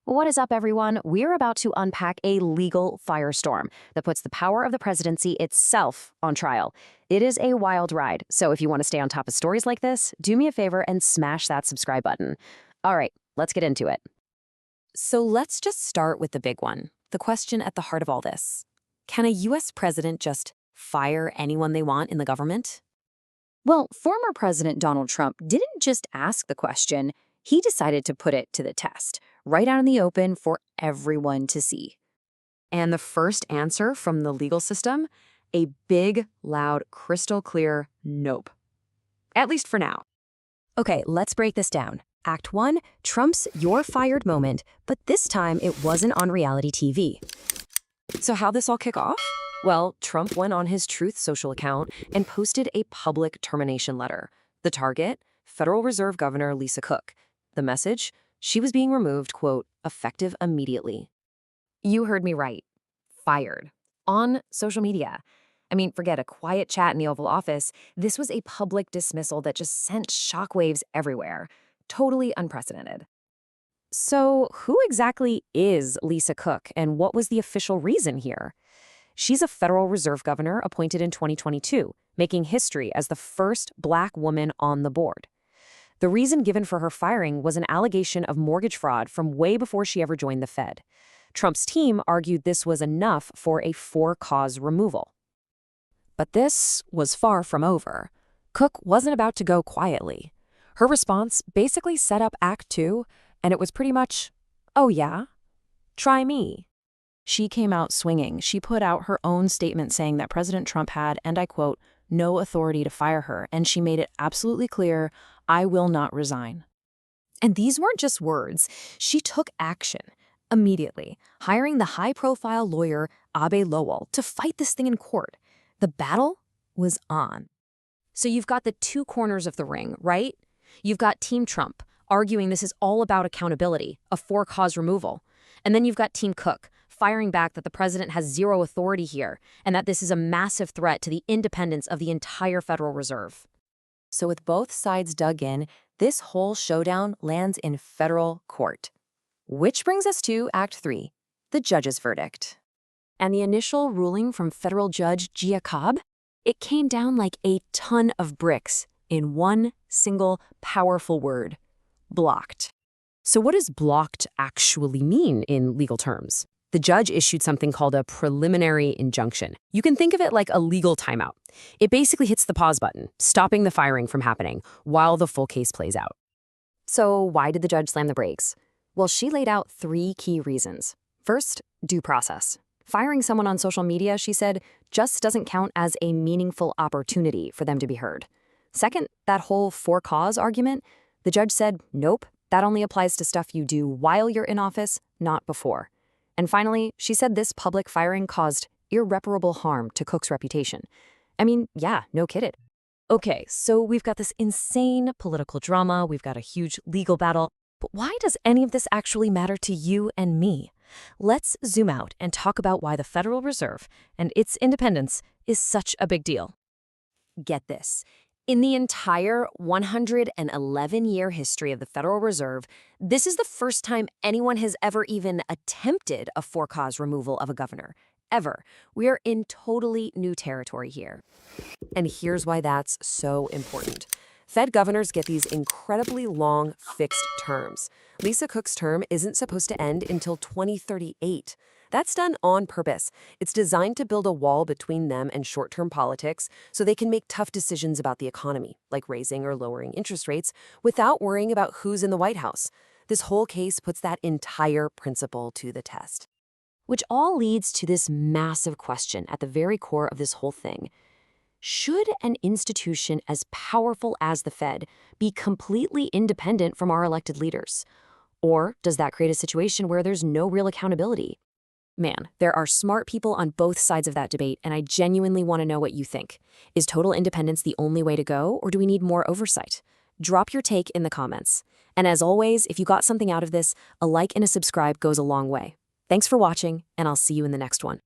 What is up, everyone? We're about to unpack a legal firestorm that puts the power of the presidency itself on trial. It is a wild ride, so if you want to stay on top of stories like this, do me a favor and smash that subscribe button. All right, let's get into it. So let's just start with the big one, the question at the heart of all this. Can a U.S. president just fire anyone they want in the government? Well, former President Donald Trump didn't just ask the question, he decided to put it to the test, right out in the open for everyone to see. And the first answer from the legal system? A big, loud, crystal clear nope. At least for now. Okay, let's break this down. Act 1, Trump's "you're fired" moment, but this time it wasn't on reality TV. So how'd this all kick off? Well, Trump went on his Truth Social account and posted a public termination letter. The target? Federal Reserve Governor Lisa Cook. The message? She was being removed, quote, effective immediately. You heard me right. Fired. On social media. I mean, forget a quiet chat in the Oval Office. This was a public dismissal that just sent shockwaves everywhere. Totally unprecedented. So who exactly is Lisa Cook, and what was the official reason here? She's a Federal Reserve governor appointed in 2022, making history as the first Black woman on the board. The reason given for her firing was an allegation of mortgage fraud from way before she ever joined the Fed. Trump's team argued this was enough for a for-cause removal. But this was far from over. Cook wasn't about to go quietly. Her response basically set up Act 2, and it was pretty much, oh yeah, try me. She came out swinging. She put out her own statement saying that President Trump had, and I quote, no authority to fire her, and she made it absolutely clear, I will not resign. And these weren't just words. She took action immediately, hiring the high-profile lawyer Abe Lowell to fight this thing in court. The battle was on. So you've got the two corners of the ring, right? You've got Team Trump arguing this is all about accountability, a for-cause removal. And then you've got Team Cook firing back that the president has zero authority here and that this is a massive threat to the independence of the entire Federal Reserve. So with both sides dug in, this whole showdown lands in federal court. Which brings us to Act 3, the judge's verdict. And the initial ruling from federal judge Gia Cobb, it came down like a ton of bricks in one single powerful word, blocked. So what does blocked actually mean in legal terms? The judge issued something called a preliminary injunction. You can think of it like a legal timeout. It basically hits the pause button, stopping the firing from happening while the full case plays out. So why did the judge slam the brakes? Well, she laid out 3 key reasons. First, due process. Firing someone on social media, she said, just doesn't count as a meaningful opportunity for them to be heard. Second, that whole for-cause argument, the judge said, nope, that only applies to stuff you do while you're in office, not before. And finally, she said this public firing caused irreparable harm to Cook's reputation. I mean, yeah, no kidding. Okay, so we've got this insane political drama, we've got a huge legal battle, but why does any of this actually matter to you and me? Let's zoom out and talk about why the Federal Reserve and its independence is such a big deal. Get this. In the entire 111-year history of the Federal Reserve, this is the first time anyone has ever even attempted a for-cause removal of a governor. Ever. We are in totally new territory here. And here's why that's so important. Fed governors get these incredibly long fixed terms. Lisa Cook's term isn't supposed to end until 2038. That's done on purpose. It's designed to build a wall between them and short-term politics so they can make tough decisions about the economy, like raising or lowering interest rates, without worrying about who's in the White House. This whole case puts that entire principle to the test. Which all leads to this massive question at the very core of this whole thing. Should an institution as powerful as the Fed be completely independent from our elected leaders? Or does that create a situation where there's no real accountability? Man, there are smart people on both sides of that debate, and I genuinely want to know what you think. Is total independence the only way to go, or do we need more oversight? Drop your take in the comments. And as always, if you got something out of this, a like and a subscribe goes a long way. Thanks for watching, and I'll see you in the next one.